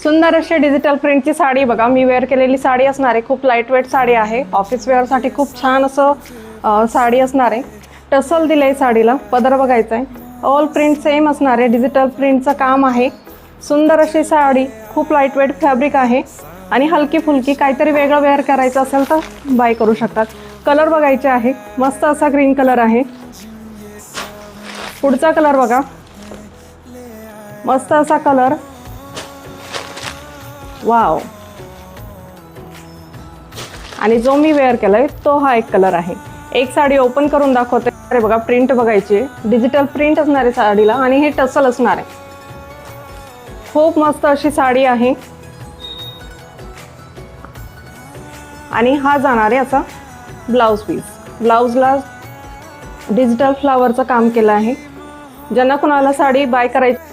सुंदर अशी डिजिटल प्रिंटची साडी बघा, मी वेअर केलेली साडी असणार आहे. खूप लाईट वेट साडी आहे. ऑफिस वेअरसाठी खूप छान असं साडी असणार आहे. टसल दिलं आहे साडीला. पदर बघायचा आहे. ऑल प्रिंट सेम असणार आहे. डिजिटल प्रिंटचं काम आहे. सुंदर अशी साडी, खूप लाईट वेट फॅब्रिक आहे आणि हलकी फुलकी काहीतरी वेगळं वेअर करायचं असेल तर बाय करू शकतात. कलर बघायचे आहे. मस्त असा ग्रीन कलर आहे. पुढचा कलर बघा, मस्त असा कलर. वाव. आणि जो मी वेअर केलाय तो हा एक कलर आहे. एक साडी ओपन करून दाखवते. अरे बघा, प्रिंट बघायची. डिजिटल प्रिंट असणार आहे साडीला आणि हे टसल असणार आहे. खूप मस्त अशी साडी आहे आणि हा जाणार आहे असा ब्लाउज पीस. ब्लाउजला डिजिटल फ्लावरचं काम केलं आहे. ज्यांना कुणाला साडी बाय करायची